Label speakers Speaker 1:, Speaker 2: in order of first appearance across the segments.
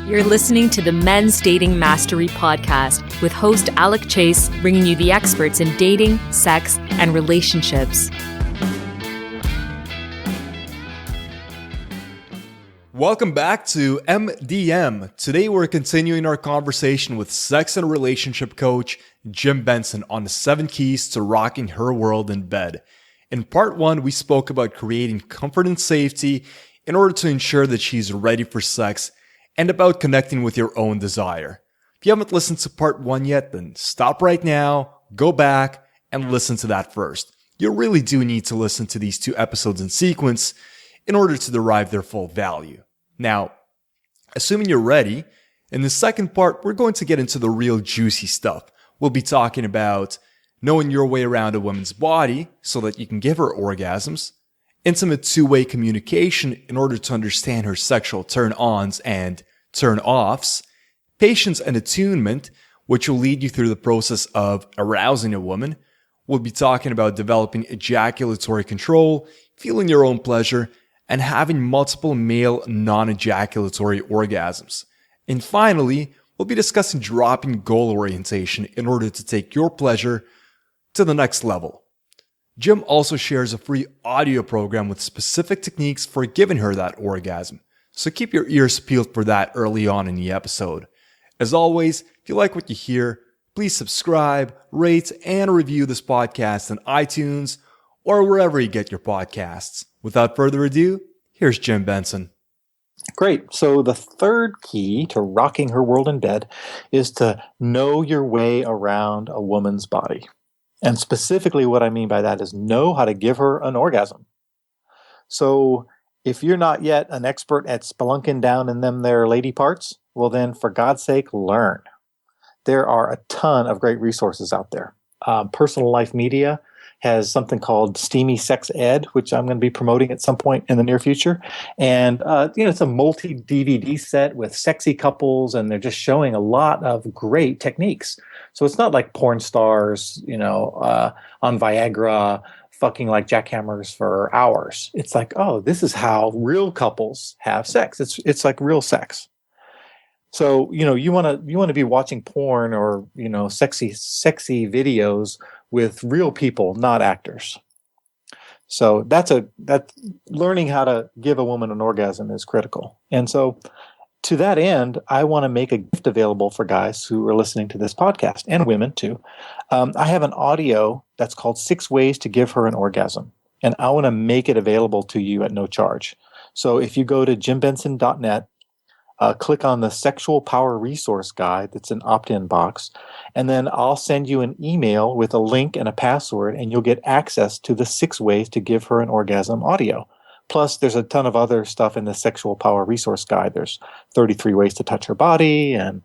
Speaker 1: You're listening to the Men's Dating Mastery Podcast with host Alec Chase, bringing you the experts in dating, sex, and relationships.
Speaker 2: Welcome back to MDM. Today we're continuing our conversation with sex and relationship coach Jim Benson on the 7 keys to rocking her world in bed. In part 1, we spoke about creating comfort and safety in order to ensure that she's ready for sex and about connecting with your own desire. If you haven't listened to part 1 yet, then stop right now, go back, and listen to that first. You really do need to listen to these 2 episodes in sequence in order to derive their full value. Now, assuming you're ready, in the second part, we're going to get into the real juicy stuff. We'll be talking about knowing your way around a woman's body so that you can give her orgasms, intimate 2-way communication in order to understand her sexual turn-ons and turn-offs, patience and attunement, which will lead you through the process of arousing a woman. We'll be talking about developing ejaculatory control, feeling your own pleasure, and having multiple male non-ejaculatory orgasms. And finally, we'll be discussing dropping goal orientation in order to take your pleasure to the next level. Jim also shares a free audio program with specific techniques for giving her that orgasm. So keep your ears peeled for that early on in the episode. As always, if you like what you hear, please subscribe, rate, and review this podcast on iTunes or wherever you get your podcasts. Without further ado, here's Jim Benson.
Speaker 3: Great. So the third key to rocking her world in bed is to know your way around a woman's body. And specifically what I mean by that is know how to give her an orgasm. So if you're not yet an expert at spelunking down in them there lady parts, well then for God's sake, learn. There are a ton of great resources out there. Personal Life Media has something called Steamy Sex Ed, which I'm going to be promoting at some point in the near future. And, it's a multi-DVD set with sexy couples, and they're just showing a lot of great techniques. So it's not like porn stars, on Viagra, fucking like jackhammers for hours. It's like, oh, this is how real couples have sex. It's like real sex. So, you want to be watching porn or, sexy videos with real people, not actors. So that's learning how to give a woman an orgasm is critical. And so to that end, I want to make a gift available for guys who are listening to this podcast and women too. I have an audio that's called 6 Ways to Give Her an Orgasm. And I want to make it available to you at no charge. So if you go to jimbenson.net, click on the Sexual Power Resource Guide. That's an opt-in box. And then I'll send you an email with a link and a password, and you'll get access to the 6 Ways to Give Her an Orgasm audio. Plus, there's a ton of other stuff in the Sexual Power Resource Guide. There's 33 ways to touch her body and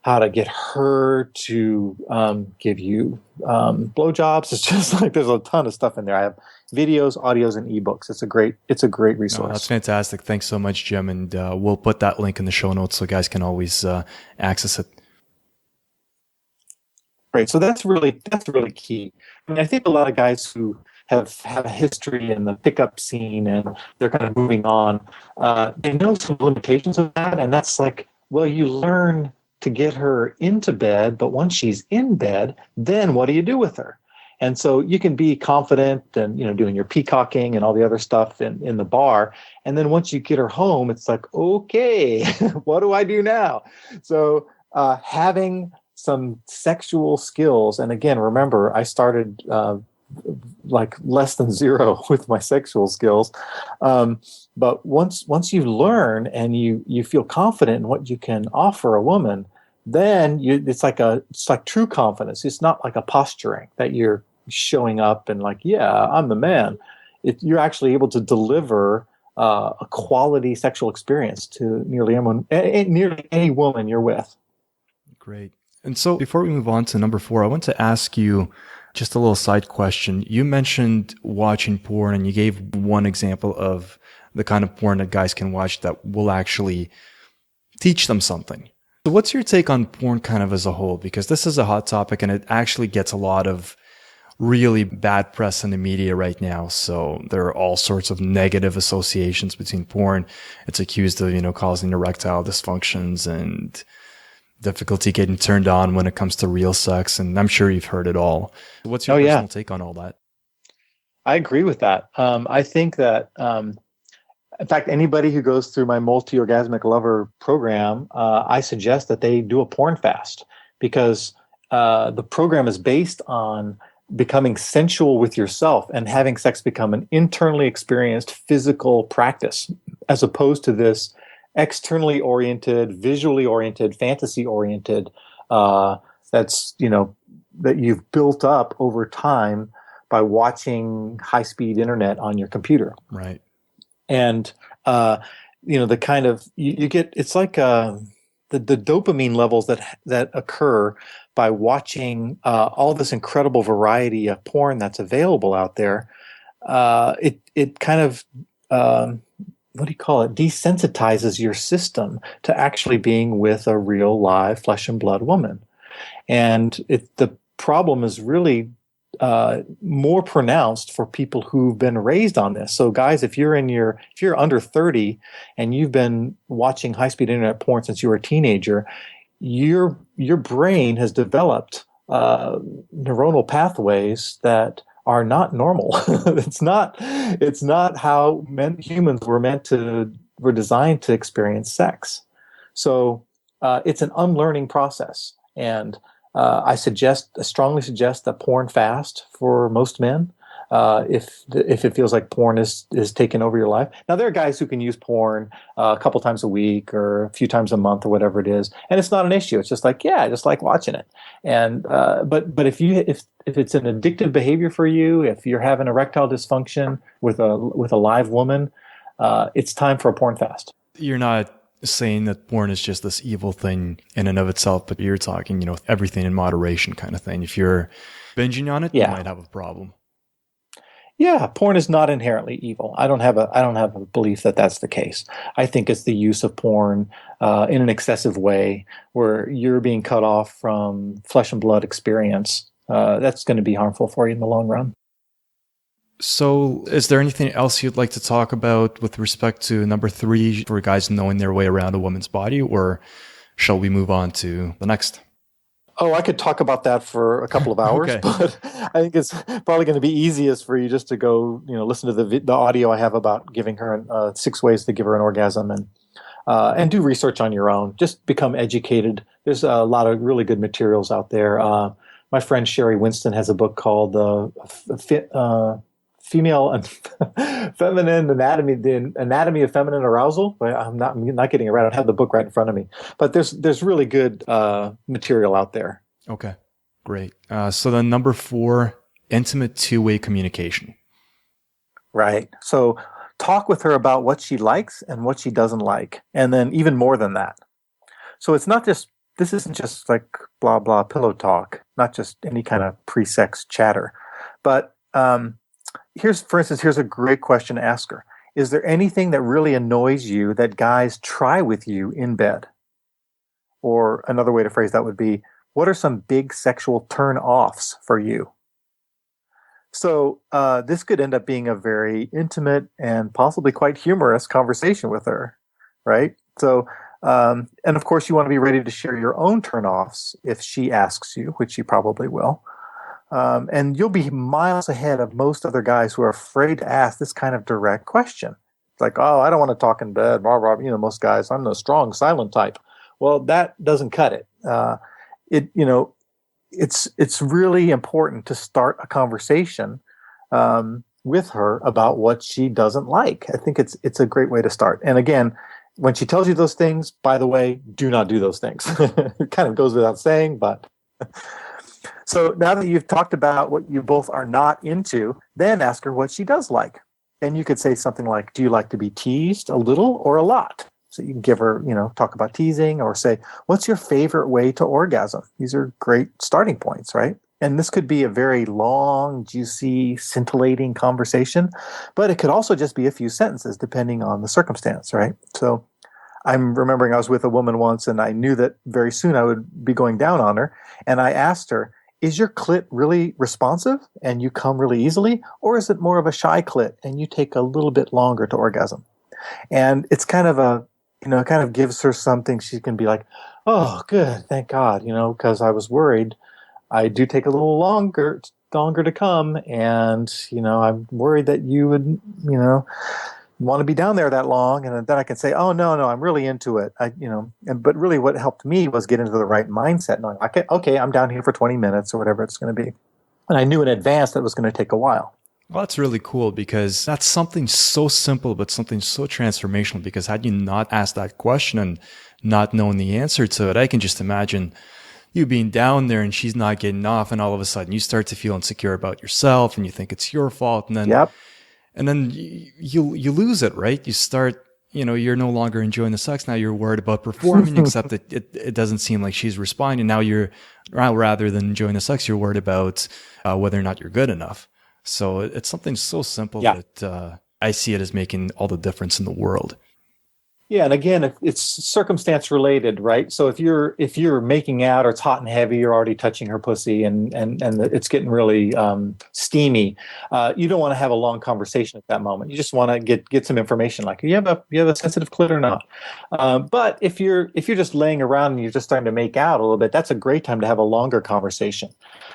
Speaker 3: how to get her to give you blowjobs. It's just like there's a ton of stuff in there. I have videos, audios, and ebooks. It's a great resource.
Speaker 2: Oh, that's fantastic. Thanks so much, Jim. And we'll put that link in the show notes so guys can always access it.
Speaker 3: Great. So that's really key. I mean, I think a lot of guys who have a history in the pickup scene and they're kind of moving on, they know some limitations of that. And that's like, well, you learn to get her into bed, but once she's in bed, then what do you do with her? And so you can be confident and, doing your peacocking and all the other stuff in the bar. And then once you get her home, it's like, okay, what do I do now? So having some sexual skills. And again, remember, I started like less than 0 with my sexual skills. But once you learn and you feel confident in what you can offer a woman, then it's like true confidence. It's not like a posturing that you're showing up and like, yeah, I'm the man. You're actually able to deliver a quality sexual experience to nearly any woman you're with.
Speaker 2: Great. And so before we move on to number 4, I want to ask you just a little side question. You mentioned watching porn, and you gave one example of the kind of porn that guys can watch that will actually teach them something. So what's your take on porn kind of as a whole? Because this is a hot topic and it actually gets a lot of really bad press in the media right now. So there are all sorts of negative associations between porn. It's accused of, causing erectile dysfunctions and difficulty getting turned on when it comes to real sex. And I'm sure you've heard it all. What's your personal take on all that?
Speaker 3: I agree with that. I think that, in fact, anybody who goes through my multi-orgasmic lover program, I suggest that they do a porn fast, because the program is based on becoming sensual with yourself and having sex become an internally experienced physical practice, as opposed to this externally oriented, visually oriented, fantasy oriented, that's, that you've built up over time by watching high-speed internet on your computer.
Speaker 2: Right.
Speaker 3: And, the kind of, you get, it's like the dopamine levels that occur by watching all this incredible variety of porn that's available out there. It kind of, what do you call it? Desensitizes your system to actually being with a real live flesh and blood woman. And the problem is really more pronounced for people who've been raised on this. So guys, if you're under 30 and you've been watching high-speed internet porn since you were a teenager, your brain has developed neuronal pathways that are not normal. It's not how humans were designed to experience sex. So it's an unlearning process. And I strongly suggest a porn fast for most men, if it feels like porn is taking over your life. Now, there are guys who can use porn a couple times a week or a few times a month or whatever it is, and it's not an issue. It's just like, I just like watching it. And but if it's an addictive behavior for you, if you're having erectile dysfunction with a live woman, it's time for a porn fast.
Speaker 2: You're not saying that porn is just this evil thing in and of itself, but you're talking, everything in moderation kind of thing. If you're binging on it, you might have a problem.
Speaker 3: Yeah, porn is not inherently evil. I don't have a belief that that's the case. I think it's the use of porn in an excessive way, where you're being cut off from flesh and blood experience. That's going to be harmful for you in the long run.
Speaker 2: So is there anything else you'd like to talk about with respect to number 3 for guys knowing their way around a woman's body, or shall we move on to the next?
Speaker 3: Oh, I could talk about that for a couple of hours, okay. But I think it's probably going to be easiest for you just to go, listen to the audio I have about giving her 6 ways to give her an orgasm, and do research on your own. Just become educated. There's a lot of really good materials out there. My friend Sherry Winston has a book called Female and Feminine Anatomy, the Anatomy of Feminine Arousal. I'm not getting it right. I don't have the book right in front of me, but there's really good material out there.
Speaker 2: Okay, great. So then number 4, intimate two-way communication.
Speaker 3: Right. So talk with her about what she likes and what she doesn't like, and then even more than that. So this isn't just like blah blah pillow talk, not just any kind of pre-sex chatter, but here's a great question to ask her. Is there anything that really annoys you that guys try with you in bed? Or another way to phrase that would be, what are some big sexual turn-offs for you? So this could end up being a very intimate and possibly quite humorous conversation with her, right? So, and of course you want to be ready to share your own turn-offs if she asks you, which she probably will. And you'll be miles ahead of most other guys who are afraid to ask this kind of direct question. It's like, oh, I don't want to talk in bed. Blah, blah. Most guys, I'm the strong, silent type. Well, that doesn't cut it. It's really important to start a conversation with her about what she doesn't like. I think it's a great way to start. And again, when she tells you those things, by the way, do not do those things. It kind of goes without saying, but... So now that you've talked about what you both are not into, then ask her what she does like. And you could say something like, do you like to be teased a little or a lot? So you can give her, talk about teasing, or say, what's your favorite way to orgasm? These are great starting points, right? And this could be a very long, juicy, scintillating conversation, but it could also just be a few sentences depending on the circumstance, right? So I'm remembering I was with a woman once, and I knew that very soon I would be going down on her. And I asked her, is your clit really responsive and you come really easily? Or is it more of a shy clit and you take a little bit longer to orgasm? And it's kind of it kind of gives her something she can be like, oh, good, thank God, because I was worried. I do take a little longer to come, and I'm worried that you would want to be down there that long, and then I can say, oh, no, I'm really into it. But really what helped me was get into the right mindset, knowing, okay, I'm down here for 20 minutes or whatever it's going to be. And I knew in advance that it was going to take a while.
Speaker 2: Well, that's really cool, because that's something so simple, but something so transformational. Because had you not asked that question and not known the answer to it, I can just imagine you being down there and she's not getting off, and all of a sudden you start to feel insecure about yourself and you think it's your fault. And then,
Speaker 3: yep.
Speaker 2: And then you lose it, right? You start, you're no longer enjoying the sex. Now you're worried about performing, except that it doesn't seem like she's responding. Now rather than enjoying the sex, you're worried about whether or not you're good enough. So it's something so simple that I see it as making all the difference in the world.
Speaker 3: Yeah, and again, it's circumstance related, right? So if you're making out, or it's hot and heavy, you're already touching her pussy, and it's getting really steamy. You don't want to have a long conversation at that moment. You just want to get some information, like you have a sensitive clit or not. But if you're just laying around and you're just starting to make out a little bit, that's a great time to have a longer conversation.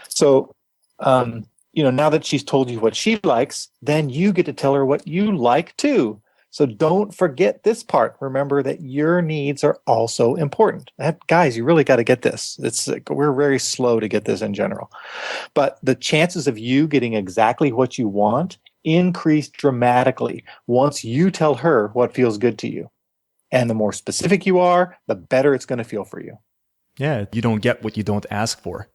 Speaker 3: So now that she's told you what she likes, then you get to tell her what you like too. So don't forget this part. Remember that your needs are also important. Guys, you really got to get this. We're very slow to get this in general. But the chances of you getting exactly what you want increase dramatically once you tell her what feels good to you. And the more specific you are, the better it's going to feel for you.
Speaker 2: Yeah, you don't get what you don't ask for.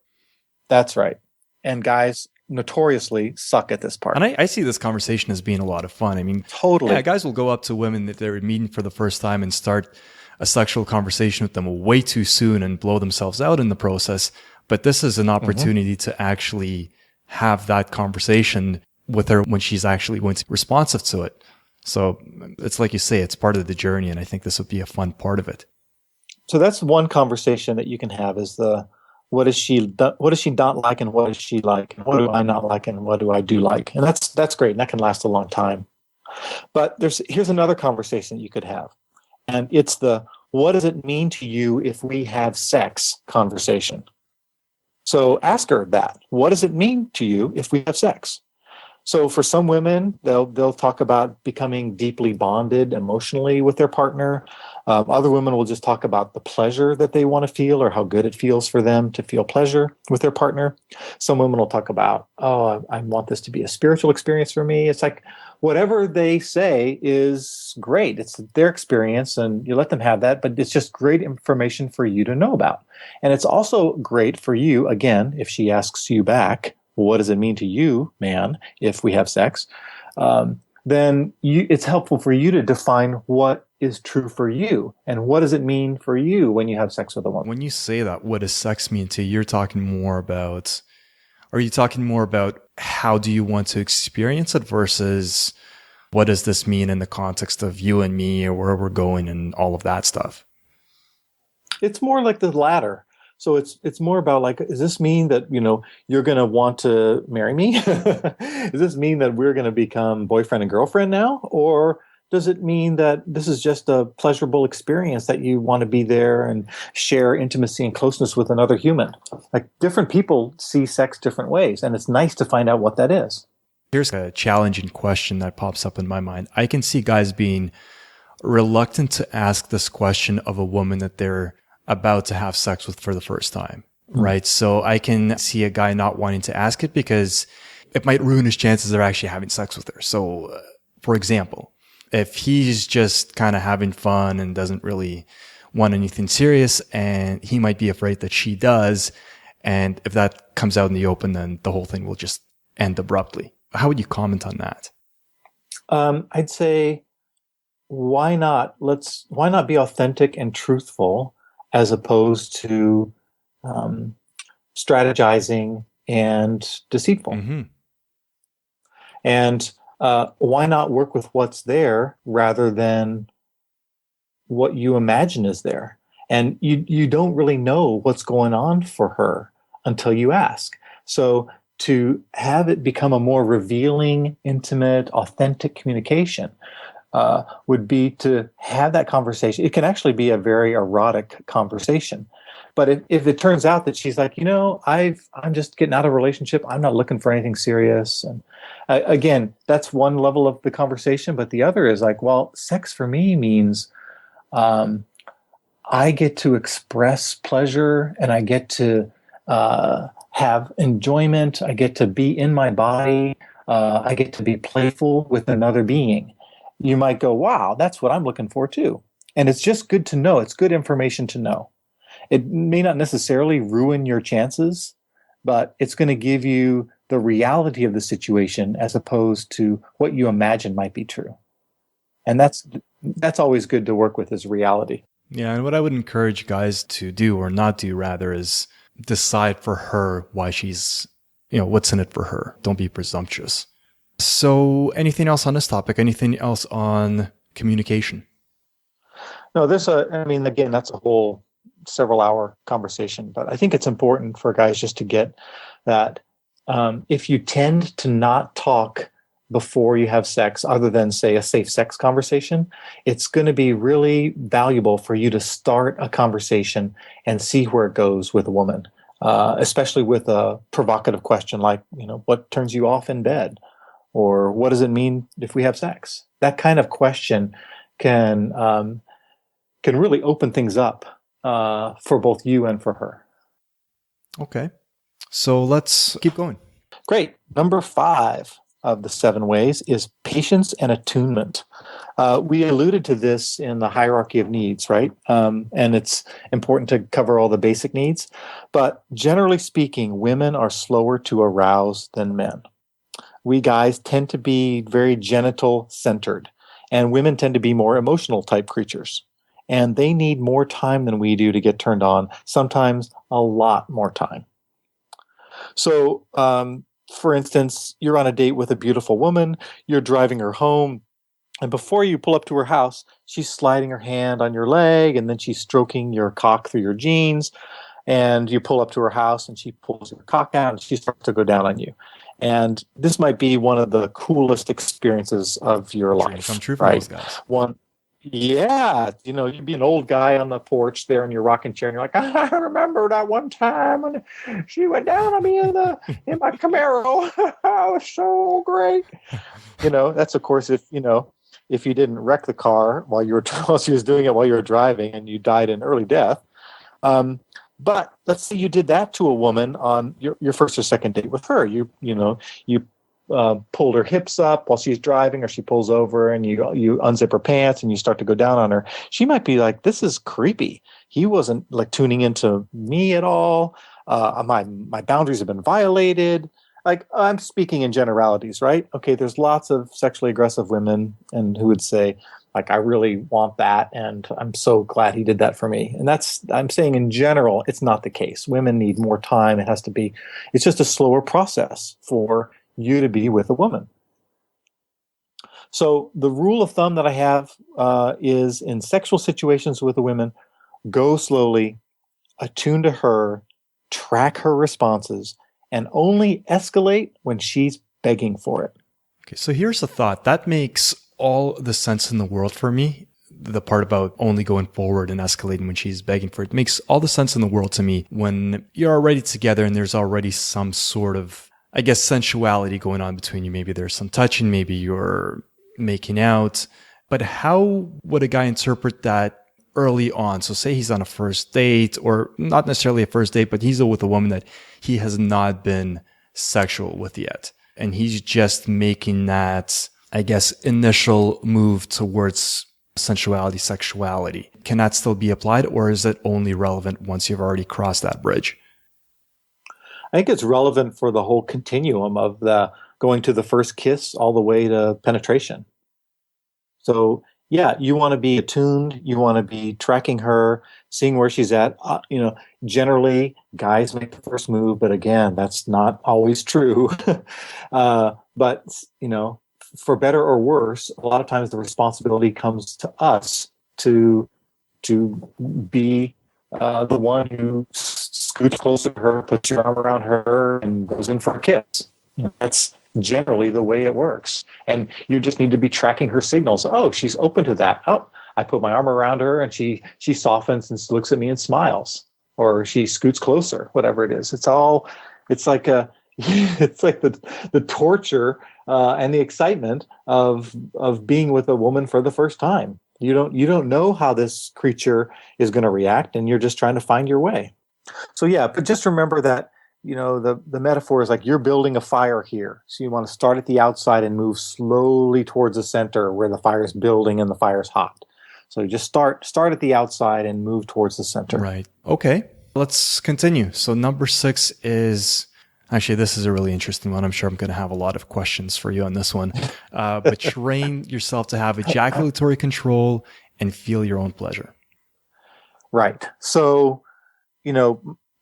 Speaker 3: That's right. And guys notoriously suck at this part.
Speaker 2: And I see this conversation as being a lot of fun. I mean,
Speaker 3: totally.
Speaker 2: Yeah, guys will go up to women that they're meeting for the first time and start a sexual conversation with them way too soon and blow themselves out in the process. But this is an opportunity to actually have that conversation with her when she's actually going to be responsive to it. So it's like you say, it's part of the journey. And I think this would be a fun part of it.
Speaker 3: So that's one conversation that you can have, is what does she not like, and what does she like, and what do I not like, and what do I do like? And that's great, and that can last a long time. But here's another conversation you could have, and it's the what does it mean to you if we have sex conversation. So ask her that. What does it mean to you if we have sex? So for some women, they'll talk about becoming deeply bonded emotionally with their partner. Other women will just talk about the pleasure that they want to feel, or how good it feels for them to feel pleasure with their partner. Some women will talk about, oh, I want this to be a spiritual experience for me. It's like whatever they say is great. It's their experience, and you let them have that, but it's just great information for you to know about. And it's also great for you, again, if she asks you back, what does it mean to you, man, if we have sex? Then it's helpful for you to define what is true for you, and what does it mean for you when you have sex with a woman.
Speaker 2: When you say that, what does sex mean to you? Are you talking more about how do you want to experience it versus what does this mean in the context of you and me, or where we're going and all of that stuff?
Speaker 3: It's more like the latter. So it's more about like, does this mean that, you're going to want to marry me? Does this mean that we're going to become boyfriend and girlfriend now? Or does it mean that this is just a pleasurable experience that you want to be there and share intimacy and closeness with another human? Like, different people see sex different ways, and it's nice to find out what that is.
Speaker 2: Here's a challenging question that pops up in my mind. I can see guys being reluctant to ask this question of a woman that they're about to have sex with for the first time, right? So I can see a guy not wanting to ask it because it might ruin his chances of actually having sex with her. So, for example, if he's just kind of having fun and doesn't really want anything serious, and he might be afraid that she does, and if that comes out in the open, then the whole thing will just end abruptly. How would you comment on that?
Speaker 3: I'd say, why not be authentic and truthful, as opposed to strategizing and deceitful.
Speaker 2: Mm-hmm.
Speaker 3: And why not work with what's there rather than what you imagine is there? And you don't really know what's going on for her until you ask. So to have it become a more revealing, intimate, authentic communication would be to have that conversation. It can actually be a very erotic conversation. But if it turns out that she's like, I'm just getting out of a relationship, I'm not looking for anything serious. And again, that's one level of the conversation. But the other is like, well, sex for me means I get to express pleasure and I get to have enjoyment. I get to be in my body. I get to be playful with another being. You might go, wow, that's what I'm looking for too. And it's just good to know. It's good information to know. It may not necessarily ruin your chances, but it's going to give you the reality of the situation as opposed to what you imagine might be true. And that's always good to work with, is reality.
Speaker 2: Yeah, and what I would encourage guys to do, or not do rather, is decide for her why she's, what's in it for her. Don't be presumptuous. So anything else on this topic? Anything else on communication?
Speaker 3: No, again, that's a whole several hour conversation, but I think it's important for guys just to get that if you tend to not talk before you have sex, other than, say, a safe sex conversation, it's going to be really valuable for you to start a conversation and see where it goes with a woman, especially with a provocative question like, what turns you off in bed? Or what does it mean if we have sex? That kind of question can really open things up for both you and for her.
Speaker 2: Okay. So let's keep going. Great.
Speaker 3: Number 5 of the 7 ways is patience and attunement. We alluded to this in the hierarchy of needs, right? And it's important to cover all the basic needs. But generally speaking, women are slower to arouse than men. We guys tend to be very genital centered, and women tend to be more emotional type creatures. And they need more time than we do to get turned on, sometimes a lot more time. So, for instance, you're on a date with a beautiful woman, you're driving her home, and before you pull up to her house, she's sliding her hand on your leg, and then she's stroking your cock through your jeans, and you pull up to her house, and she pulls your cock out, and she starts to go down on you. And this might be one of the coolest experiences of your life.
Speaker 2: Come true for
Speaker 3: right?
Speaker 2: Those guys.
Speaker 3: You'd be an old guy on the porch there in your rocking chair, and you're like, I remember that one time when she went down on me in my Camaro. It was so great. That's of course if you didn't wreck the car while she was doing it while you were driving and you died an early death. But let's say you did that to a woman on your first or second date with her. You pulled her hips up while she's driving, or she pulls over and you unzip her pants and you start to go down on her. She might be like, this is creepy. He wasn't like tuning into me at all. My boundaries have been violated. Like, I'm speaking in generalities, right? Okay, there's lots of sexually aggressive women and who would say, like, I really want that, and I'm so glad he did that for me. And I'm saying in general, it's not the case. Women need more time. It's just a slower process for you to be with a woman. So the rule of thumb that I have is in sexual situations with a woman, go slowly, attune to her, track her responses, and only escalate when she's begging for it.
Speaker 2: Okay, so here's a thought. That makes all the sense in the world for me. The part about only going forward and escalating when she's begging for it makes all the sense in the world to me when you're already together and there's already some sort of, I guess, sensuality going on between you. Maybe there's some touching, maybe you're making out. But how would a guy interpret that early on? So say he's on a first date, or not necessarily a first date, but he's with a woman that he has not been sexual with yet. And he's just making that, I guess, initial move towards sensuality, sexuality. Can that still be applied, or is it only relevant once you've already crossed that bridge?
Speaker 3: I think it's relevant for the whole continuum of the going to the first kiss all the way to penetration. So, yeah, you want to be attuned. You want to be tracking her, seeing where she's at. Generally, guys make the first move, but again, that's not always true. But for better or worse, a lot of times the responsibility comes to us to be the one who scoots closer to her, puts your arm around her, and goes in for a kiss. That's generally the way it works. And you just need to be tracking her signals. Oh, she's open to that. Oh, I put my arm around her and she softens and looks at me and smiles, or she scoots closer, whatever it is. It's like the torture and the excitement of being with a woman for the first time. You don't know how this creature is going to react, and you're just trying to find your way. So yeah, but just remember that, the metaphor is like you're building a fire here. So you want to start at the outside and move slowly towards the center where the fire is building and the fire is hot. So you just start at the outside and move towards the center.
Speaker 2: Right. Okay. Let's continue. So number 6 is, actually, this is a really interesting one. I'm sure I'm going to have a lot of questions for you on this one. But train yourself to have ejaculatory control and feel your own pleasure.
Speaker 3: Right. So,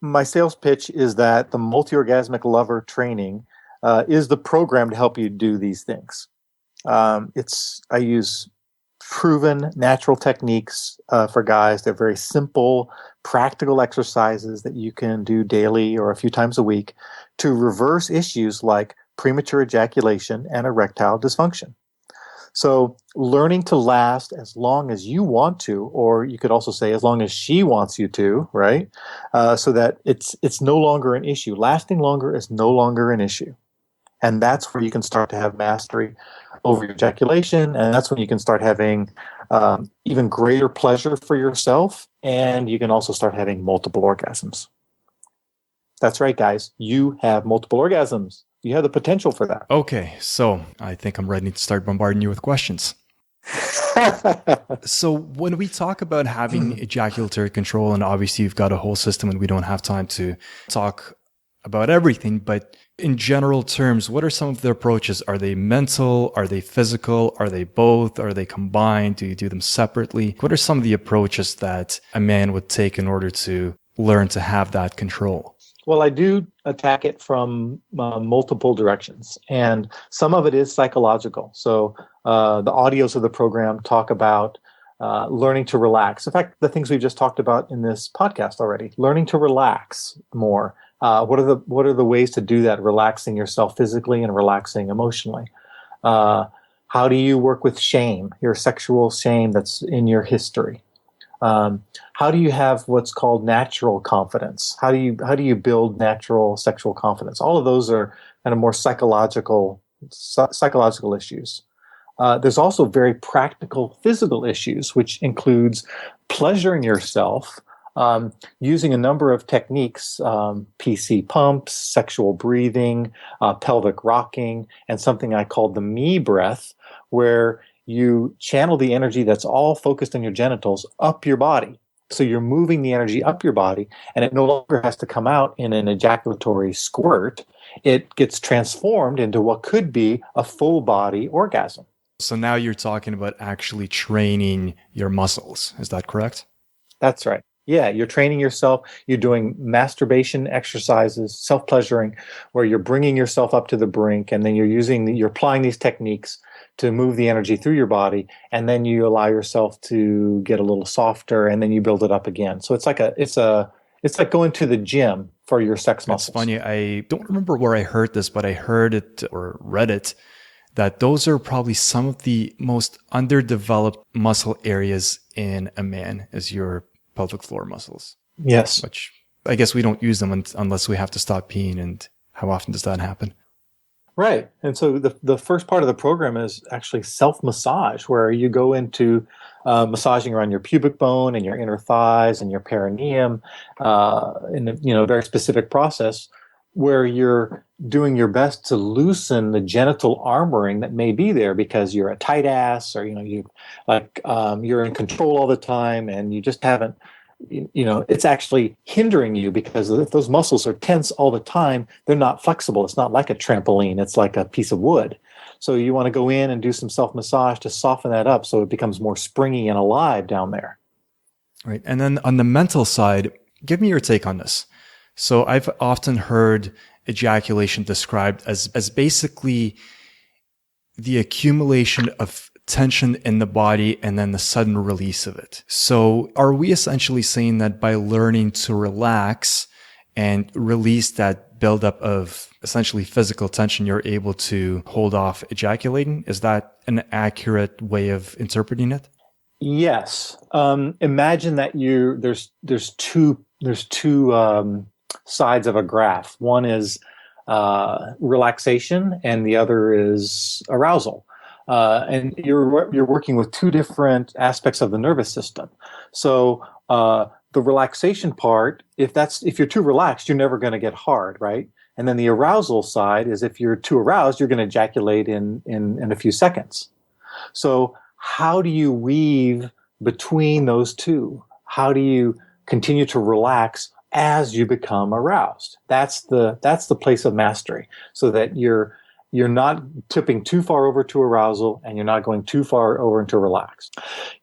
Speaker 3: my sales pitch is that the multi-orgasmic lover training is the program to help you do these things. I use proven natural techniques for guys. They're very simple, practical exercises that you can do daily or a few times a week to reverse issues like premature ejaculation and erectile dysfunction. So learning to last as long as you want to, or you could also say as long as she wants you to, right? So that it's no longer an issue. Lasting longer is no longer an issue. And that's where you can start to have mastery over your ejaculation. And that's when you can start having even greater pleasure for yourself. And you can also start having multiple orgasms. That's right, guys. You have multiple orgasms. You have the potential for that.
Speaker 2: Okay. So I think I'm ready to start bombarding you with questions. So when we talk about having ejaculatory control, and obviously you've got a whole system and we don't have time to talk about everything, but in general terms, what are some of the approaches? Are they mental? Are they physical? Are they both? Are they combined? Do you do them separately? What are some of the approaches that a man would take in order to learn to have that control?
Speaker 3: Well, I do attack it from multiple directions, and some of it is psychological. So the audios of the program talk about learning to relax. In fact, the things we've just talked about in this podcast already, learning to relax more. What are the ways to do that? Relaxing yourself physically and relaxing emotionally. How do you work with shame, your sexual shame that's in your history? How do you have what's called natural confidence? How do you build natural sexual confidence? All of those are kind of more psychological issues. There's also very practical physical issues, which includes pleasuring yourself using a number of techniques, PC pumps, sexual breathing, pelvic rocking, and something I call the me breath, where you channel the energy that's all focused on your genitals up your body. So you're moving the energy up your body, and it no longer has to come out in an ejaculatory squirt. It gets transformed into what could be a full body orgasm.
Speaker 2: So now you're talking about actually training your muscles. Is that correct?
Speaker 3: That's right. Yeah, you're training yourself. You're doing masturbation exercises, self-pleasuring, where you're bringing yourself up to the brink, and then you're applying these techniques to move the energy through your body, and then you allow yourself to get a little softer, and then you build it up again. So it's like going to the gym for your sex muscles.
Speaker 2: It's funny. I don't remember where I heard this, but I heard it or read it that those are probably some of the most underdeveloped muscle areas in a man, is your pelvic floor muscles.
Speaker 3: Yes.
Speaker 2: Which I guess we don't use them unless we have to stop peeing. And how often does that happen?
Speaker 3: Right. And so the first part of the program is actually self-massage, where you go into massaging around your pubic bone and your inner thighs and your perineum in a very specific process where you're doing your best to loosen the genital armoring that may be there because you're a tight ass, or you're in control all the time and you just haven't, it's actually hindering you because if those muscles are tense all the time, they're not flexible. It's not like a trampoline. It's like a piece of wood. So you want to go in and do some self-massage to soften that up so it becomes more springy and alive down there.
Speaker 2: Right. And then on the mental side, give me your take on this. So I've often heard ejaculation described as basically the accumulation of tension in the body and then the sudden release of it. So are we essentially saying that by learning to relax and release that buildup of essentially physical tension, you're able to hold off ejaculating. Is that an accurate way of interpreting it?
Speaker 3: Yes. Imagine that there's two sides of a graph. One is relaxation, and the other is arousal. And you're working with two different aspects of the nervous system. So the relaxation part, if you're too relaxed, you're never going to get hard, right? And then the arousal side is if you're too aroused, you're going to ejaculate in a few seconds. So how do you weave between those two? How do you continue to relax as you become aroused? That's the place of mastery, so that you're not tipping too far over to arousal and you're not going too far over into relax.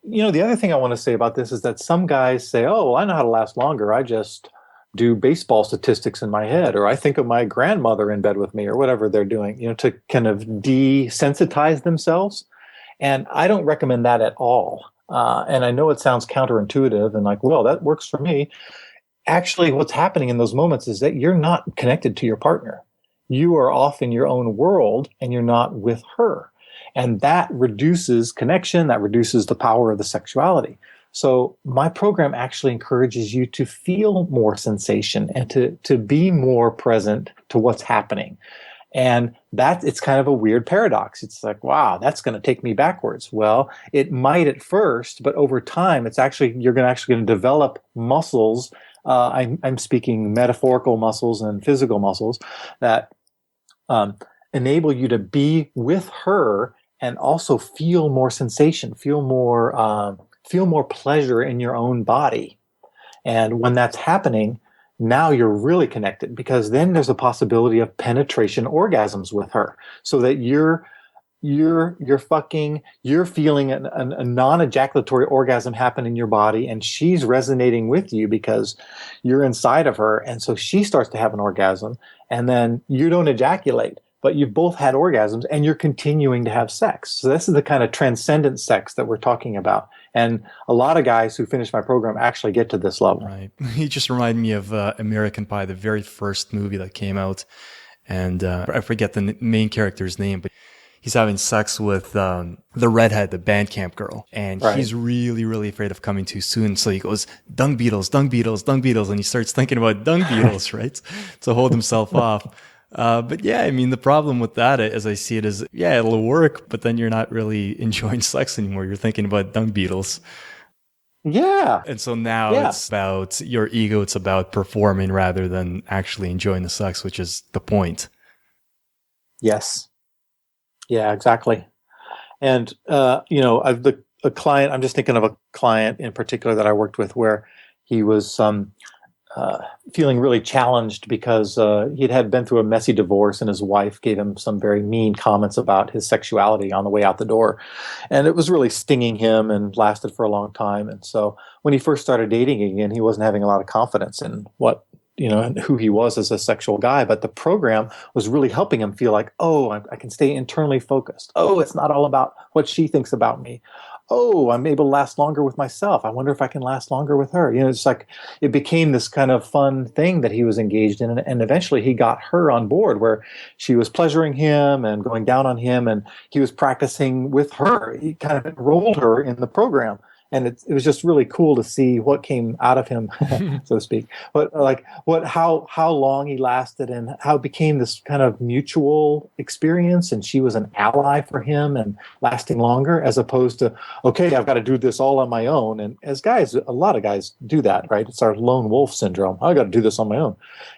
Speaker 3: The other thing I want to say about this is that some guys say, oh, well, I know how to last longer. I just do baseball statistics in my head, or I think of my grandmother in bed with me, or whatever they're doing, to kind of desensitize themselves. And I don't recommend that at all. And I know it sounds counterintuitive and like, well, that works for me. Actually, what's happening in those moments is that you're not connected to your partner. You are off in your own world and you're not with her. And that reduces connection, that reduces the power of the sexuality. So my program actually encourages you to feel more sensation and to be more present to what's happening. And it's kind of a weird paradox. It's like, wow, that's going to take me backwards. Well, it might at first, but over time, you're going to develop muscles. I'm speaking metaphorical muscles and physical muscles that enable you to be with her and also feel more sensation, feel more pleasure in your own body. And when that's happening, now you're really connected, because then there's a possibility of penetration orgasms with her, so that you're feeling a non-ejaculatory orgasm happen in your body, and she's resonating with you because you're inside of her. And so she starts to have an orgasm, and then you don't ejaculate, but you've both had orgasms and you're continuing to have sex. So this is the kind of transcendent sex that we're talking about. And a lot of guys who finish my program actually get to this level.
Speaker 2: Right. You just remind me of American Pie, the very first movie that came out. And I forget the main character's name, but he's having sex with the redhead, the band camp girl. And he's really, really afraid of coming too soon. So he goes, dung beetles, dung beetles, dung beetles. And he starts thinking about dung beetles, right? To hold himself off. But yeah, I mean, the problem with that, as I see it, is, yeah, it'll work, but then you're not really enjoying sex anymore. You're thinking about dung beetles.
Speaker 3: Yeah.
Speaker 2: And so now it's about your ego. It's about performing rather than actually enjoying the sex, which is the point.
Speaker 3: Yes. Yeah, exactly. And, a client, I'm just thinking of a client in particular that I worked with where he was, feeling really challenged because he'd been through a messy divorce, and his wife gave him some very mean comments about his sexuality on the way out the door. And it was really stinging him and lasted for a long time. And so when he first started dating again, he wasn't having a lot of confidence in who he was as a sexual guy. But the program was really helping him feel like, oh, I can stay internally focused. Oh, it's not all about what she thinks about me. Oh, I'm able to last longer with myself. I wonder if I can last longer with her. It's like it became this kind of fun thing that he was engaged in. And eventually he got her on board, where she was pleasuring him and going down on him, and he was practicing with her. He kind of enrolled her in the program. And it was just really cool to see what came out of him, so to speak. But how long he lasted, and how it became this kind of mutual experience. And she was an ally for him and lasting longer, as opposed to, okay, I've got to do this all on my own. And as guys, a lot of guys do that, right? It's our lone wolf syndrome. I got to do this on my own.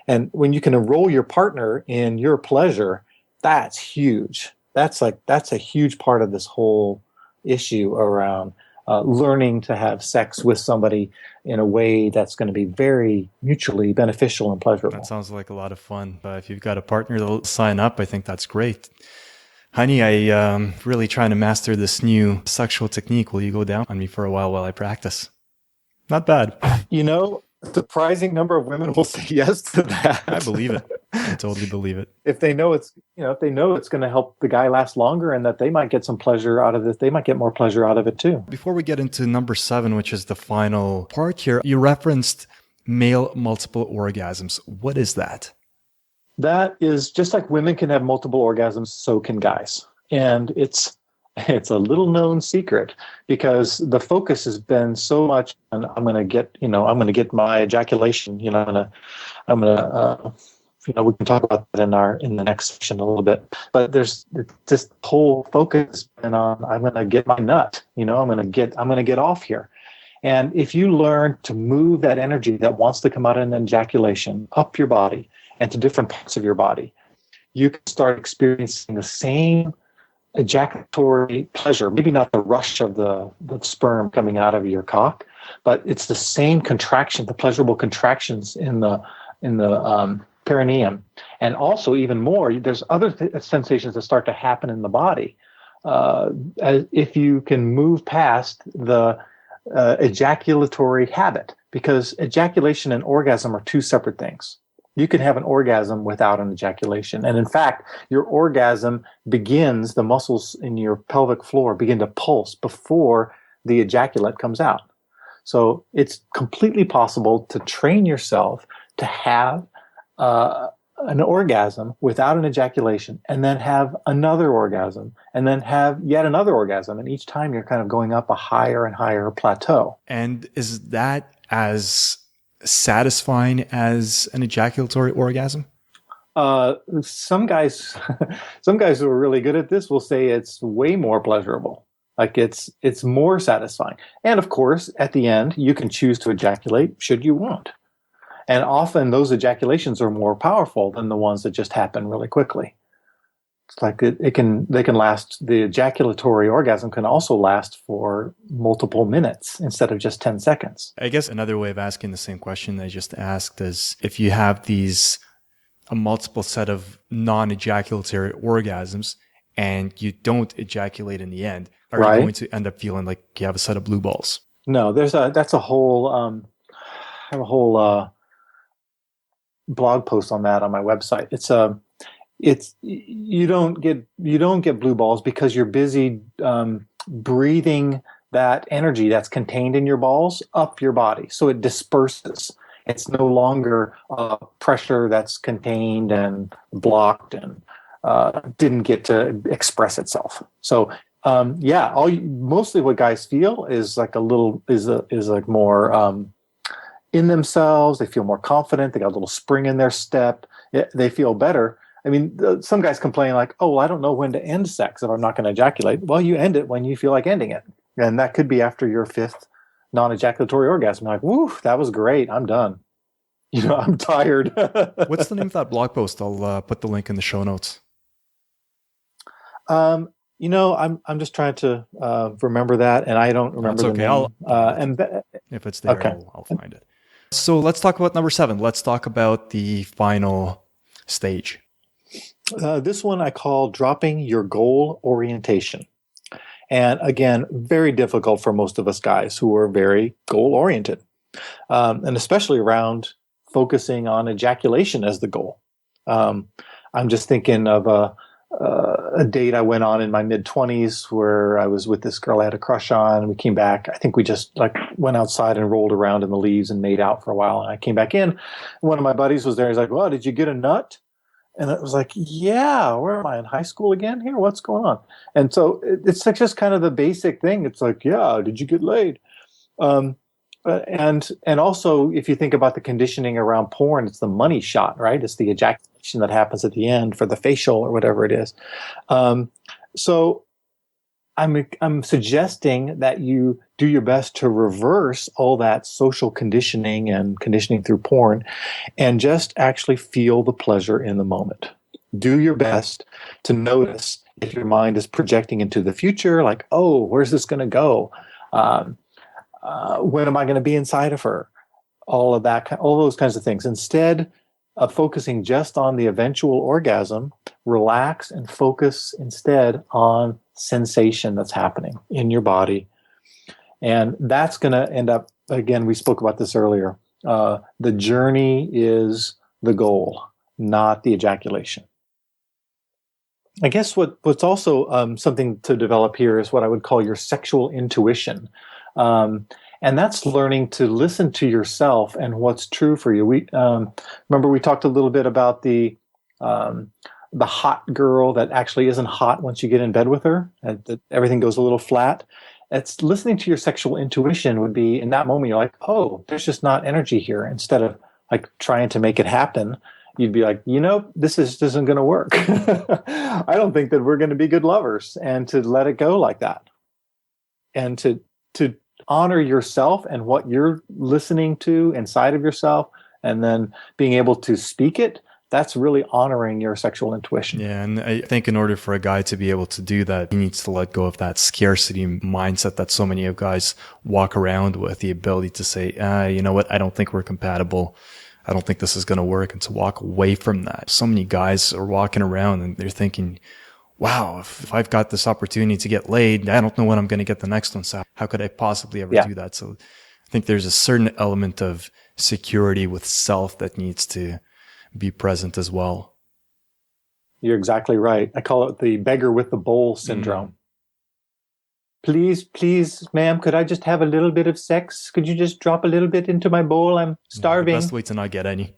Speaker 3: And when you can enroll your partner in your pleasure, that's huge. That's a huge part of this whole issue around learning to have sex with somebody in a way that's going to be very mutually beneficial and pleasurable.
Speaker 2: That sounds like a lot of fun. If you've got a partner that'll sign up, I think that's great. Honey, I'm really trying to master this new sexual technique. Will you go down on me for a while I practice? Not bad.
Speaker 3: A surprising number of women will say yes to that.
Speaker 2: I believe it. I totally believe it.
Speaker 3: If they know it's going to help the guy last longer, and that they might get some pleasure out of it, they might get more pleasure out of it too.
Speaker 2: Before we get into number 7, which is the final part here, you referenced male multiple orgasms. What is that?
Speaker 3: That is just like women can have multiple orgasms, so can guys. And it's a little known secret because the focus has been so much on I'm going to get my ejaculation, I'm going to we can talk about that in the next section a little bit. But there's this whole focus been on I'm going to get my nut, I'm going to get off here. And if you learn to move that energy that wants to come out in an ejaculation up your body and to different parts of your body, you can start experiencing the same ejaculatory pleasure, maybe not the rush of the sperm coming out of your cock, but it's the same contraction, the pleasurable contractions in the perineum. And also even more, there's other sensations that start to happen in the body. If you can move past the ejaculatory habit, because ejaculation and orgasm are two separate things. You can have an orgasm without an ejaculation. And in fact, your orgasm begins, the muscles in your pelvic floor begin to pulse before the ejaculate comes out. So it's completely possible to train yourself to have an orgasm without an ejaculation, and then have another orgasm, and then have yet another orgasm. And each time you're kind of going up a higher and higher plateau.
Speaker 2: And is that as satisfying as an ejaculatory orgasm?
Speaker 3: Some guys who are really good at this will say it's way more pleasurable. Like it's more satisfying. And of course, at the end, you can choose to ejaculate should you want. And often those ejaculations are more powerful than the ones that just happen really quickly. It's like they can last, the ejaculatory orgasm can also last for multiple minutes instead of just 10 seconds.
Speaker 2: I guess another way of asking the same question I just asked is if you have a multiple set of non-ejaculatory orgasms and you don't ejaculate in the end, are you going to end up feeling like you have a set of blue balls?
Speaker 3: No, that's a whole, I have a whole blog post on that on my website. It's you don't get blue balls because you're busy breathing that energy that's contained in your balls up your body, so it disperses. It's no longer pressure that's contained and blocked and didn't get to express itself. So mostly what guys feel is like more in themselves. They feel more confident. They got a little spring in their step. They feel better. I mean, some guys complain like, oh, well, I don't know when to end sex if I'm not going to ejaculate. Well, you end it when you feel like ending it. And that could be after your fifth non-ejaculatory orgasm. You're like, woo, that was great. I'm done. I'm tired.
Speaker 2: What's the name of that blog post? I'll put the link in the show notes.
Speaker 3: I'm just trying to remember that, and I don't remember the name.
Speaker 2: If it's there, okay. I'll find it. So let's talk about number 7. Let's talk about the final stage.
Speaker 3: This one I call dropping your goal orientation. And again, very difficult for most of us guys who are very goal oriented, and especially around focusing on ejaculation as the goal. I'm just thinking of a date I went on in my mid-20s where I was with this girl I had a crush on, and we came back. I think we just went outside and rolled around in the leaves and made out for a while. And I came back in. One of my buddies was there. He's like, well, did you get a nut? And it was like, yeah, where am I, in high school again here? What's going on? And so it's like just kind of the basic thing. It's like, yeah, did you get laid? And also, if you think about the conditioning around porn, it's the money shot, right? It's the ejaculation that happens at the end for the facial or whatever it is. So I'm suggesting that you do your best to reverse all that social conditioning and conditioning through porn and just actually feel the pleasure in the moment. Do your best to notice if your mind is projecting into the future, like, oh, where's this going to go? When am I going to be inside of her? All of that, all those kinds of things. Instead of focusing just on the eventual orgasm, relax and focus instead on sensation that's happening in your body. And that's going to end up, again, we spoke about this earlier. The journey is the goal, not the ejaculation. I guess what's also something to develop here is what I would call your sexual intuition. And And that's learning to listen to yourself and what's true for you. We remember we talked a little bit about the hot girl that actually isn't hot once you get in bed with her, and that everything goes a little flat. It's listening to your sexual intuition would be in that moment, you're like, oh, there's just not energy here. Instead of like trying to make it happen, you'd be like, this isn't going to work. I don't think that we're going to be good lovers, and to let it go like that. And to honor yourself and what you're listening to inside of yourself, and then being able to speak it, that's really honoring your sexual intuition.
Speaker 2: Yeah, and I think in order for a guy to be able to do that, he needs to let go of that scarcity mindset that so many of guys walk around with, the ability to say, you know what, I don't think we're compatible. I don't think this is going to work, and to walk away from that. So many guys are walking around and they're thinking, wow, if I've got this opportunity to get laid, I don't know when I'm going to get the next one. So how could I possibly ever do that? So I think there's a certain element of security with self that needs to be present as well.
Speaker 3: You're exactly right. I call it the beggar with the bowl syndrome. Please, ma'am, could I just have a little bit of sex? Could you just drop a little bit into my bowl? I'm starving.
Speaker 2: The best way to not get any.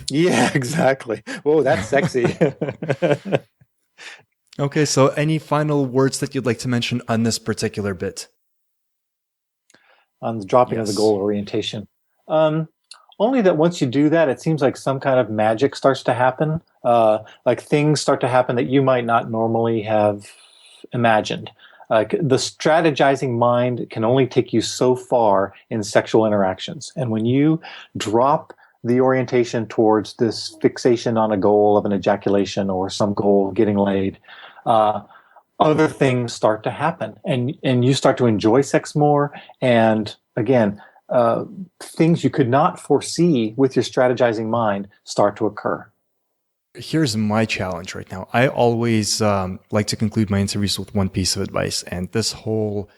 Speaker 3: Yeah, exactly. Whoa, that's sexy.
Speaker 2: Okay, so any final words that you'd like to mention on this particular bit?
Speaker 3: On the dropping of the goal orientation. Only that once you do that, it seems like some kind of magic starts to happen. Like things start to happen that you might not normally have imagined. The strategizing mind can only take you so far in sexual interactions. And when you drop the orientation towards this fixation on a goal of an ejaculation or some goal of getting laid, other things start to happen. And you start to enjoy sex more. And again, things you could not foresee with your strategizing mind start to occur.
Speaker 2: Here's my challenge right now. I always like to conclude my interviews with one piece of advice, and this whole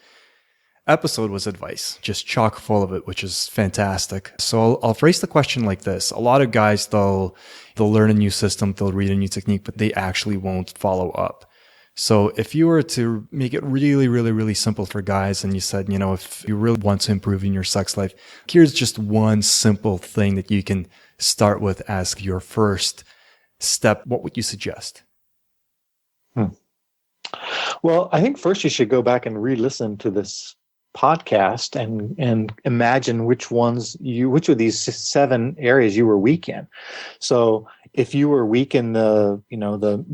Speaker 2: episode was advice, just chock full of it, which is fantastic. So I'll phrase the question like this. A lot of guys, they'll learn a new system, they'll read a new technique, but they actually won't follow up. So if you were to make it really, really, really simple for guys, and you said, if you really want to improve in your sex life, here's just one simple thing that you can start with as your first step, what would you suggest?
Speaker 3: Well, I think first you should go back and re-listen to this podcast and imagine which of these 7 areas you were weak in. So if you were weak in the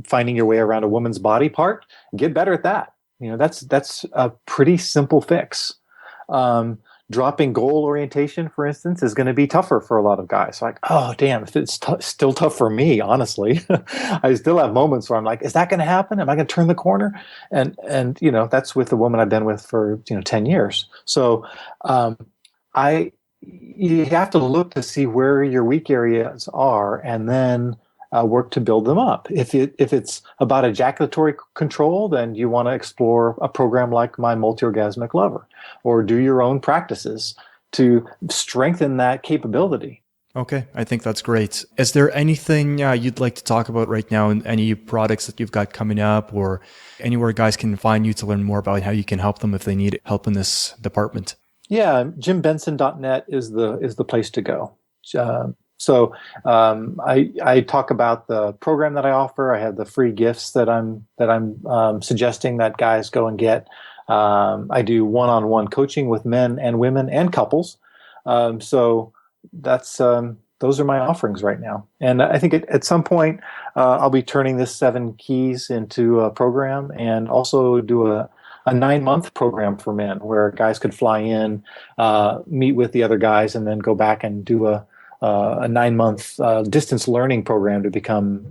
Speaker 3: finding your way around a woman's body part, get better at that. That's a pretty simple fix. Dropping goal orientation, for instance, is going to be tougher for a lot of guys. Like, oh, damn, if it's still tough for me, honestly. I still have moments where I'm like, is that going to happen? Am I going to turn the corner? And that's with the woman I've been with for 10 years. So you have to look to see where your weak areas are, and then work to build them up. If it's about ejaculatory control, then you want to explore a program like My Multi-Orgasmic Lover, or do your own practices to strengthen that capability.
Speaker 2: Okay, I think that's great. Is there anything you'd like to talk about right now, and any products that you've got coming up, or anywhere guys can find you to learn more about how you can help them if they need help in this department? Yeah,
Speaker 3: JimBenson.net is the place to go. So I talk about the program that I offer. I have the free gifts that I'm suggesting that guys go and get. I do one-on-one coaching with men and women and couples. So that's those are my offerings right now. And I think at some point I'll be turning this 7 keys into a program, and also do a 9-month program for men where guys could fly in, meet with the other guys, and then go back and do a 9-month distance learning program to become,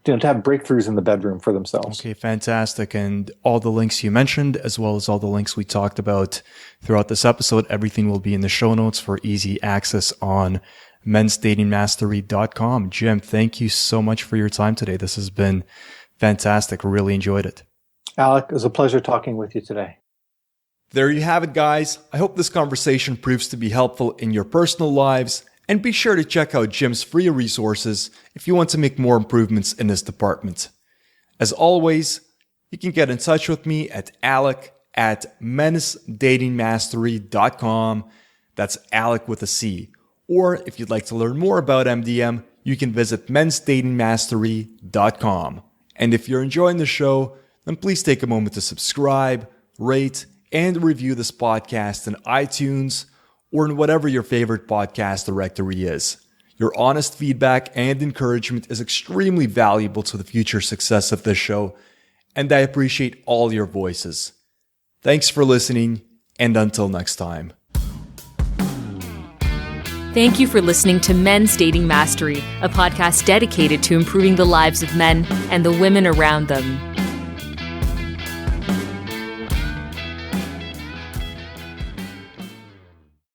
Speaker 3: to have breakthroughs in the bedroom for themselves.
Speaker 2: Okay, fantastic. And all the links you mentioned, as well as all the links we talked about throughout this episode, everything will be in the show notes for easy access on mensdatingmastery.com. Jim, thank you so much for your time today. This has been fantastic. Really enjoyed it.
Speaker 3: Alec, it was a pleasure talking with you today.
Speaker 2: There you have it, guys. I hope this conversation proves to be helpful in your personal lives. And be sure to check out Jim's free resources if you want to make more improvements in this department. As always, you can get in touch with me at at mensdatingmastery.com. That's Alec with a C. Or if you'd like to learn more about MDM, you can visit mensdatingmastery.com. And if you're enjoying the show, then please take a moment to subscribe, rate, and review this podcast in iTunes or in whatever your favorite podcast directory is. Your honest feedback and encouragement is extremely valuable to the future success of this show, and I appreciate all your voices. Thanks for listening, and until next time.
Speaker 1: Thank you for listening to Men's Dating Mastery, a podcast dedicated to improving the lives of men and the women around them.